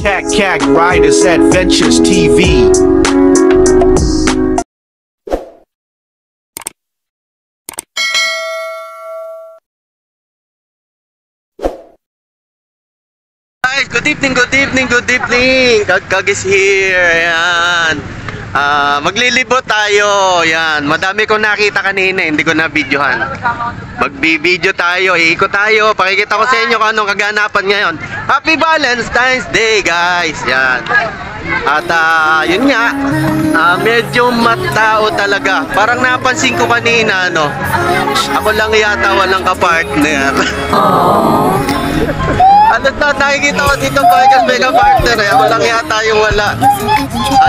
Cat Riders Adventures TV. Guys, good evening. Kag is here. Ayan. Maglilibot tayo. Yan. Madami kong nakita kanina, hindi ko na videohan. Magbi-video tayo, iikot tayo. Pakikita ko sa inyo kung anong kaganapan ngayon. Happy Valentine's Day, guys. Yan. At yun nga, medyo matao talaga. Parang napansin ko kanina, no? Ako lang yata walang kapartner. Ano na, nakikita ko dito Bikers Mega Partner eh. Ako lang yata yung wala.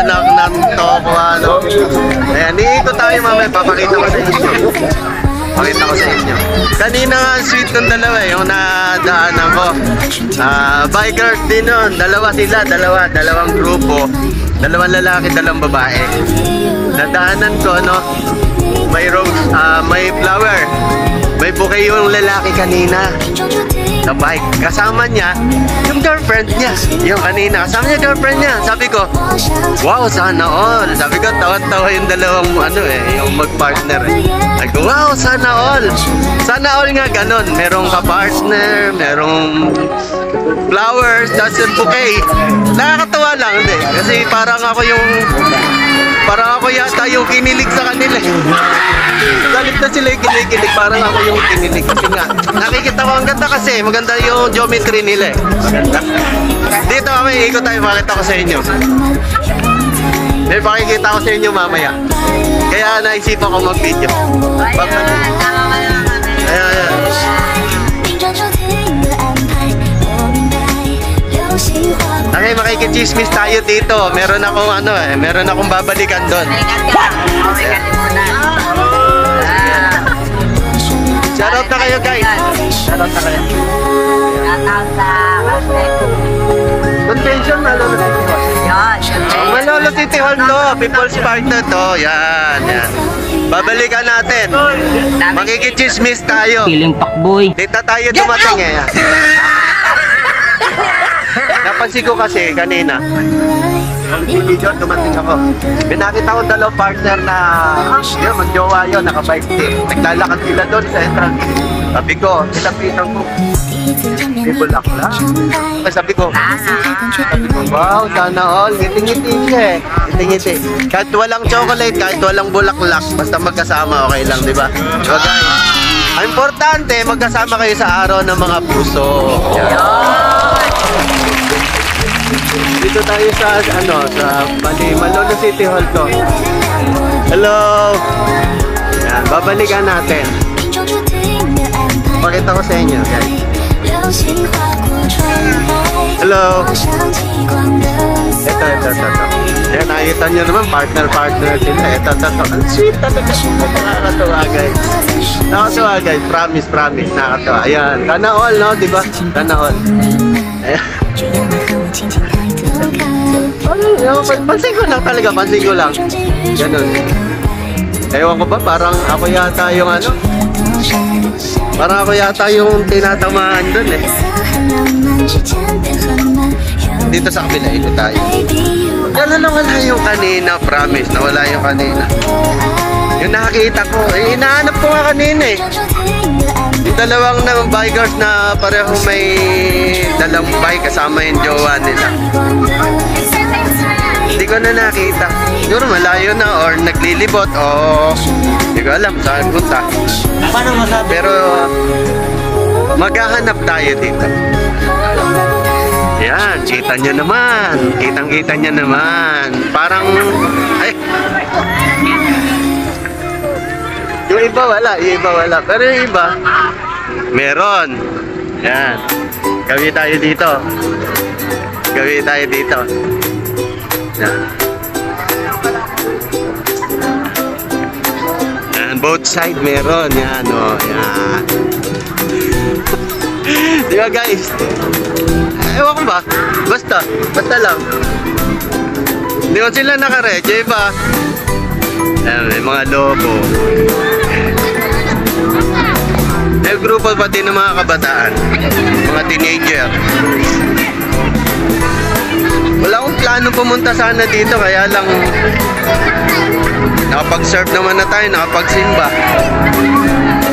Anak ng toko, ano. Ayan, iikot tayo mamaya. Papakita ko sa inyo. Pakita ko sa inyo. Kanina nga sweet ng dalawa eh. Yung nadaanan ko. Bikers din nun. Dalawa sila. Dalawang grupo. Dalawang lalaki, dalawang babae. Nadaanan ko, no. May rose, may flower. May bouquet yung lalaki kanina sa bike. Kasama niya yung girlfriend niya. Yung kanina, kasama niya girlfriend niya. Sabi ko, wow, sana all. Sabi ko, tawa-tawa yung dalawang yung mag-partner. Sabi ko, wow, sana all. Sana all nga ganun. Merong ka-partner, merong flowers, that's a bouquet. Nakakatawa lang, hindi. Kasi parang ako yata yung kinilig sa kanila. Galit na sila yung kinilig, parang ako yung kinilig. Kasi nga, nakikita ko ang ganda kasi, maganda yung geometry nila eh. Maganda. Dito kami, ikot tayo, makita ko sa inyo. May pakikita ko sa inyo mamaya. Kaya naisipan ko mag-video. Ayan. Okay, makikichismis tayo dito. Meron akong babalikan doon. Shoutout na kayo, guys. Shoutout na kayo. Convention, Malolo City Hall. Malolo City Hall to. People's Park na to. Yan. Babalikan natin. Makikichismis tayo. Piling pakboy. Dito tayo dumating eh. Napansin ko kasi kanina, video dumating ako. Pinakita ko dalawang partner na yun, mag-jowa yun, naka-bike team. Naglalakad sila doon sa entrance. Sabi ko, nilapitan ko. People lang lang. Sabi ko, wow, sana all. Ngiti-ngiti siya eh. Ngiti-ngiti. Kahit walang chocolate, kahit walang bulaklak, basta magkasama, okay lang, di ba? So guys, ang importante, magkasama kayo sa araw ng mga puso. Dito tayo sa Malolo City Hall to. Hello. Yan, babalikan natin. Pakita ko sa inyo, guys. Hello. Ito. Yan, nakikita nyo naman, partner sila. Ito. Ang sweet talaga. Nakakatawa, guys. Nakakatawa, guys. Promise. Nakakatawa. Ayan. Sana all, no? Diba? Sana all. Ayan. Pansin ko lang. Ganun. Ewan ko ba, parang ako yata yung tinatamaan dun eh. Dito sa kabila, ito tayo. Nawala yung kanina, promise, nawala yung kanina. Yung nakakita ko, hinahanap ko nga kanina eh. Yung dalawang bikers na parehong may dalang bike kasama yung jowa nila. Hindi ko na nakita. Siguro malayo na or naglilibot o hindi ko alam saan punta. Pero maghahanap tayo dito. Yan, kita nyo naman. Kitang-kita nyo naman. Parang yung iba wala. Pero yung iba meron. Yan. Gawi tayo dito. Yan, both side meron. Yan, yan. Diba guys? Ewan ko ba? Basta lang. Hindi ko sila nakaredyo ba? Ayan, may mga logo. May grupo pati ng mga kabataan. Mga teenager. plano pumunta sana dito, kaya lang nakapag-surf naman na tayo, nakapagsimba.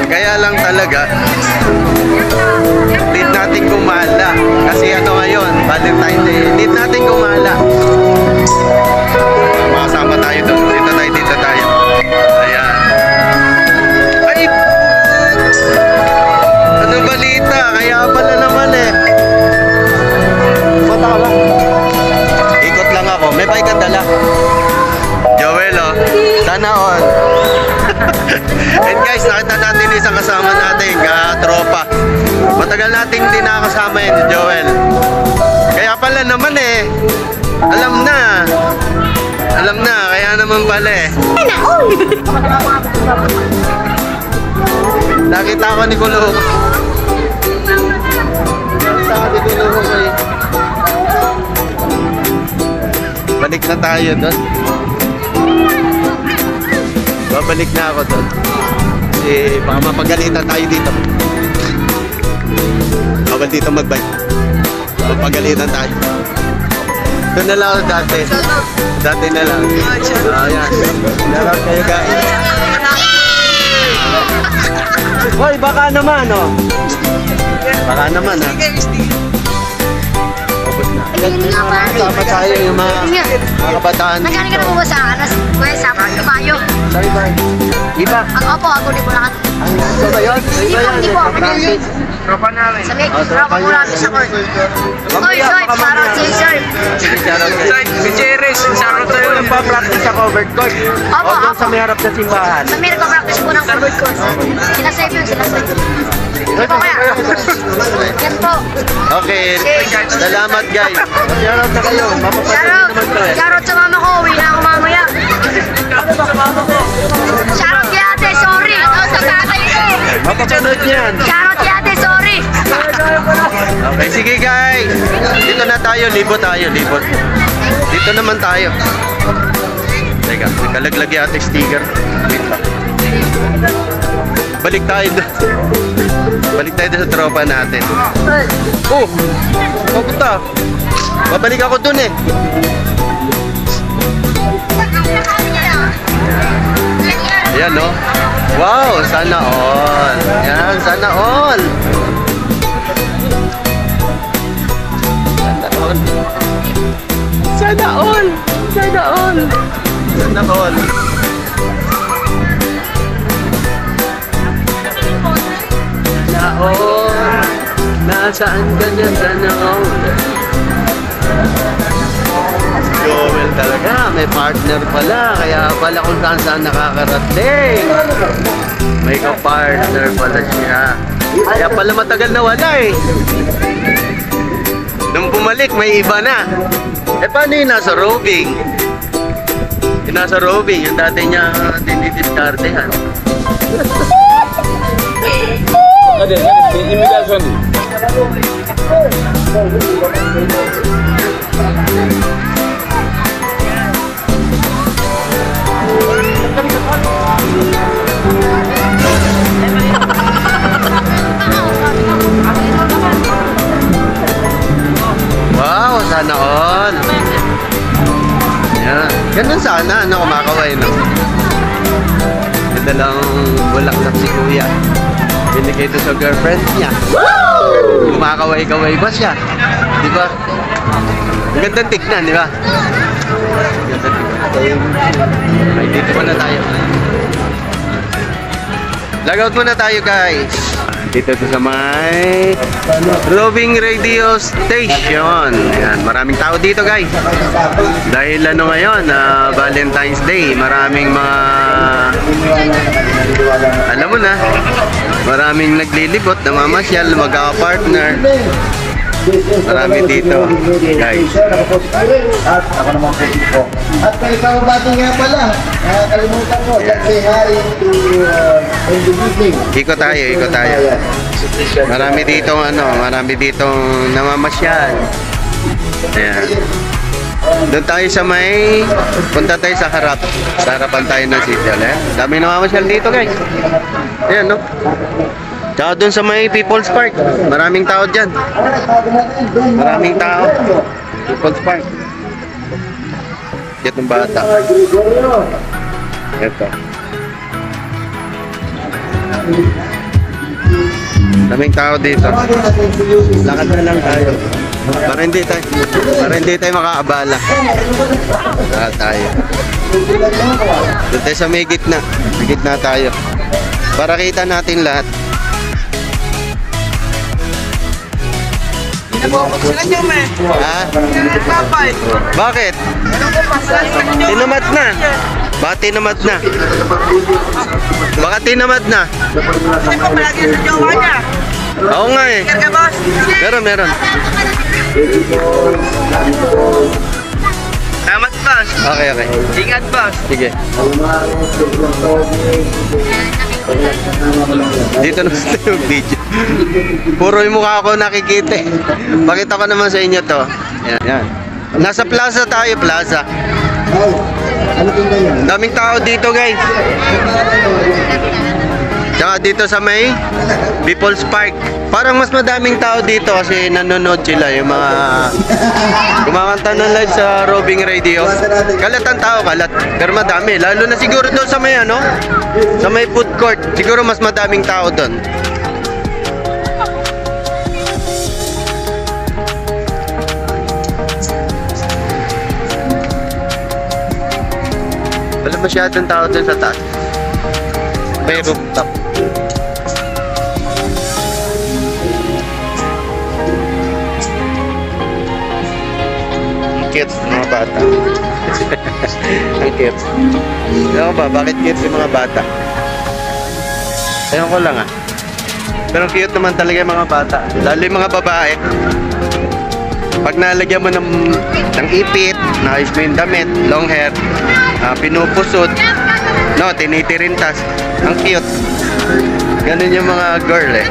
Kaya lang talaga need natin gumala. Kasi ano ngayon, Valentine's Day, need natin gumala. Makasama tayo doon. Dito tayo. Ayan. Ay! Ano balita? Kaya pala naman eh. Punta ka ba? Ikot lang ako. May bike ang dala. Joel, oh. Sana all. And guys, nakita natin isang kasama natin, tropa. Matagal nating hindi nakakasama yun si Joel. Kaya pala naman eh. Alam na, kaya naman pala eh. Nakita ko ni Kulong. Balik na tayo doon. Babalik na ako doon. Kasi baka mapagalitan tayo dito. Bawal dito magbike. Mapagalitan tayo. Doon na lang ako dati. Dati na lang. Ayan. Laro kayo guys. Hoy, baka naman oh. Baka naman ha. Sama tayo yung mga kabataan. Nagaling ka na po ba sa anas? Kuya, sa Mayo. Sorry ba? Iba? Opo, ako di po lahat. Ito ba yun? Iba yan. Hindi po. Tropa namin. Sa Meg, tropa po namin sa court. Oy, Soy, Sarot, Sir. Si Cheris, Sarot tayo. Nagpa-practice sa covered court. Opo, doon sa may harap na simbahan. Sa Meg, practice po ng covered court. Sila save yun, sila save. Hindi po kaya. Yan po. Okay, salamat guys. Shoutout na kayo. Mapapasok naman to eh. Shoutout sa mama ko, uwi na ako mamaya. Shoutout kay ate, sorry. Shoutout sa tatay ko. Mapapanood yan. Shoutout kay ate, sorry. Okay, sige guys. Dito na tayo, libot tayo, libot. Dito naman tayo. Teka, nakalaglag yung ating sticker. Wait lang. Balik tayo doon. Balik tayo doon sa tropa natin. Oh! Papunta. Babalik ako doon eh. Ayan no? Wow! Sana all! Ayan, sana all! Sana all! Sana all! Sana all! Sana all! Nasaan ka dyan? Sana all! Joel talaga, may partner pala. Kaya pala kung saan nakakarating. May ka-partner pala siya. Kaya pala matagal na wala eh. Nung bumalik, may iba na. Eh, paano yung nasa roving? Yung nasa roving, yung dati niya dinidiskartehan. Wow, sana all. Yan. Ganun sana, ano, kumakaway, no? Ganda lang bulaklak si kuya. Binigay ito sa girlfriend niya. Kumakaway-kaway ba siya? Di ba? Ang gandang tignan, di ba? Ang gandang tignan. Ay, dito muna tayo. Lagout muna tayo, guys. Dito sa may Roving Radio Station. Ayan, maraming tao dito guys. Dahil ano ngayon, Valentine's Day. Maraming mga alam mo na, maraming naglilibot, namamasyal, magkaka-partner. Marami dito guys. At ako naman po dito. At kay kababati nga pala, nakakalimutan ko, let's say hi to in the evening. Ikot tayo. Marami ditong namamasyal. Ayan. Doon tayo sa may, punta tayo sa harap. Sa harapan tayo ng sityal. Dami namamasyal dito guys. Ayan no. Tsaka doon sa may People's Park. Maraming tao dyan. Maraming tao. People's Park. Itong bata. Ito. Daming tao dito. Lakad na lang tayo. Para hindi tayo makaabala. Lakad tayo. Doon tayo sa may gitna. May gitna tayo. Para kita natin lahat. Sila nyo, me. Ha? Papay. Bakit? Tinamad na. Baka tinamad na. Baka tinamad na. Hindi ko palagi sa jowa niya. Oo nga eh. Kaya ka, boss? Meron. Salamat, boss. Okay. Ingat, boss. Sige. Dito naman tayo video. Puro yung mukha ko nakikita eh. Pakita ko naman sa inyo to. Yan. Nasa plaza tayo, plaza. Daming tao dito, guys. Tsaka dito sa may People's Park. Parang mas madaming tao dito kasi nanonood sila yung mga kumakanta ng live sa Roving Radio. Kalat ang tao, kalat. Pero madami. Lalo na siguro doon sa may sa may food court. Siguro mas madaming tao doon. Wala masyadong tao doon sa taas. May rooftop. Ang cute ng mga bata. Ang cute. Ewan ko ba, bakit cute yung mga bata? Ewan ko lang ah. Pero cute naman talaga yung mga bata. Lalo yung mga babae. Pag nalagyan mo ng ipit, naayos mo yung damit, long hair, pinupusot, no, tinitirintas. Ang cute. Ganun yung mga girl eh.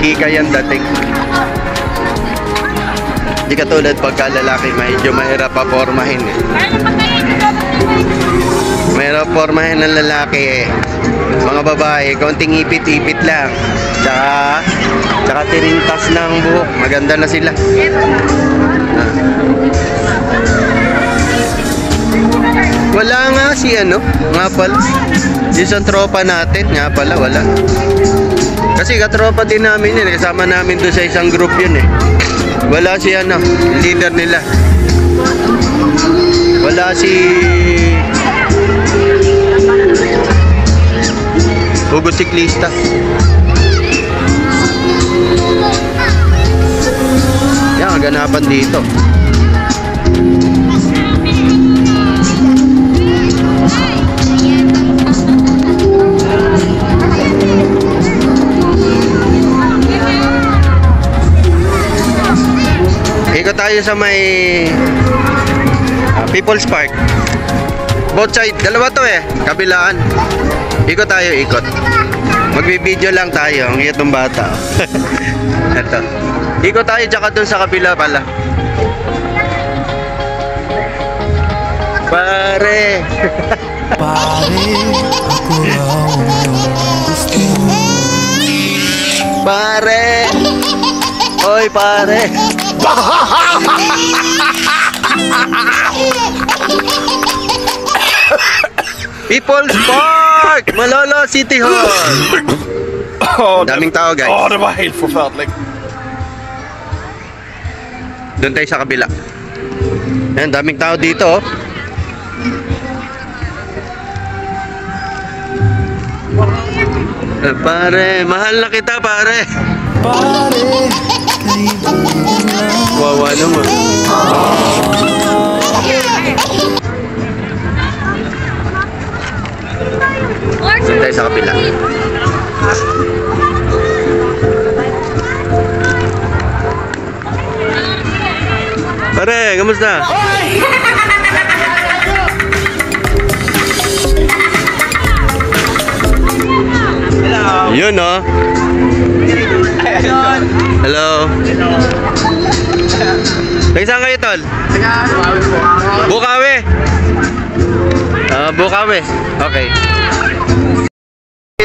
Kika yan dating. Di katulad pagka lalaki, medyo mahirap pa pormahin eh. Mahirap pormahin ng lalaki eh. Mga babae, konting ipit-ipit lang. Tsaka tirintas ng buhok. Maganda na sila. Wala nga si nga pala. Yung tropa natin, nga pala, wala. Kasi katropa din namin yun, kasama namin doon sa isang group yun eh. Wala si leader nila. Wala si Hugo Siklista. Yan, ganapan dito. Ikot tayo sa may People's Park. Both side, dalawa to eh, kabilaan. Ikot tayo, ikot. Magbibideo lang tayo, ang itong bata. Ito. Ikot tayo tsaka dun sa kabila pala. Pare. Pare, ako raw ang gusto. Pare. Oy, pare. People's Park! Malolo City Hall! Daming tao, guys. Det var helt forferdelig. Doon tayo sa kabila. Ayan, daming tao dito. Pare, mahal na kita, pare. Pare, kaibigan lang. Wawa naman. Doon tayo sa kabila. Pare, kamusta? Yun, no? Hello. Taga saan kayo, tol? Bukawi. Bukawi. Okay.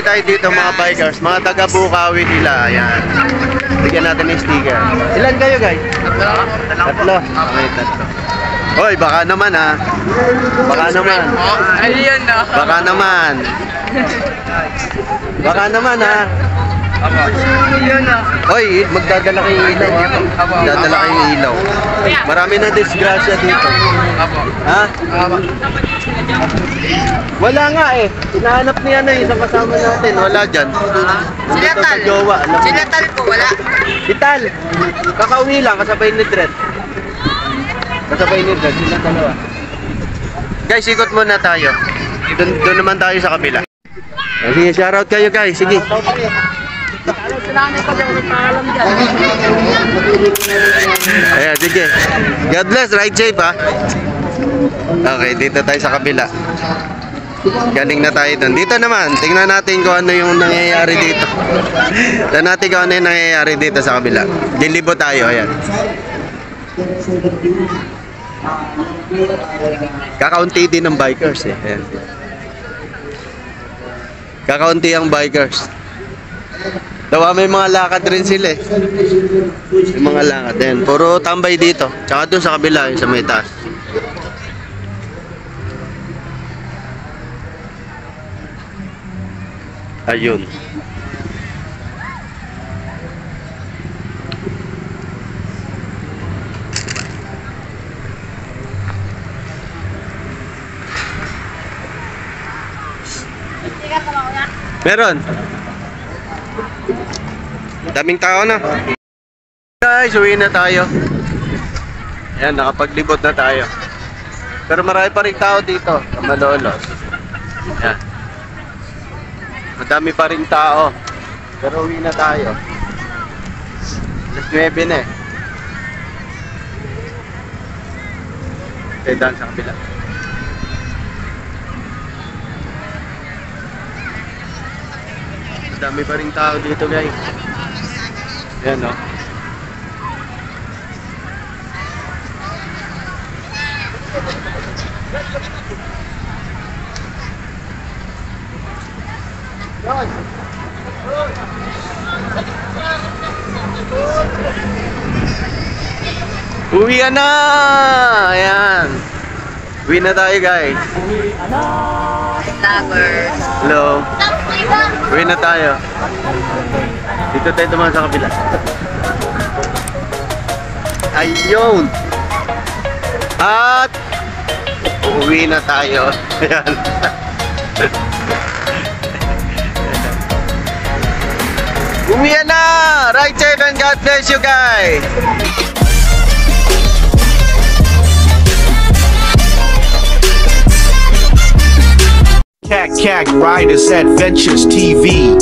Tayo dito mga bikers, mga taga Bukawi nila. Ayan. Bigyan natin yung sticker. Ilan kayo, guys? Tatlo. Okay, tatlo. Hoy, baka naman ha. Baka naman. Ayun na. Baka naman. Baka naman ha. Ayun na. Hoy, magdadala kayong ilaw ha. Magdadala kayong ilaw. Marami na disgrasya dito. Ha? Wala nga eh. Hinahanap niya na isang kasama natin. Wala dyan. Sila Dito sa Tal. jowa. Alam mo. Sila Tal po, wala. Ital. Kakauwi lang. Kasabay ni Dred. Kasabay ni Dred. Sila dalawa. Guys, ikot muna tayo. Doon naman tayo sa kabila. Sige, shoutout kayo guys. Sige. Ayan, sige. God bless. Ride safe ha. Okay, dito tayo sa kabila. Galing na tayo doon. Dito naman, tingnan natin kung ano yung nangyayari dito. Tingnan natin kung ano yung nangyayari dito sa kabila. Dilibo tayo, ayan. Kakaunti din ng bikers eh. Ayan. Kakaunti ang bikers. Dawa may mga lakad rin sila eh. Yung mga lakad. Ayan, puro tambay dito. Tsaka doon sa kabila, yung sa may taas. Ayun. Meron. Daming tao na. Guys, uwi na tayo. Ayan, nakapaglibot na tayo. Pero marami pa rin tao dito sa Malolos. Ayan. Madami pa rin tao. Pero uwi na tayo. Alas 9 na eh. Okay, daan sa kabila. Madami pa rin tao dito guys. Ayan o. Uwi na! Ayan. Uwi na tayo guys. Vloggers. Hello. Uwi na tayo. Dito tayo dumaan sa kabila. Ayun! At uwi na tayo. Ayan. Uwi na! Ride safe and God bless you guys! Cat Riders Adventures TV.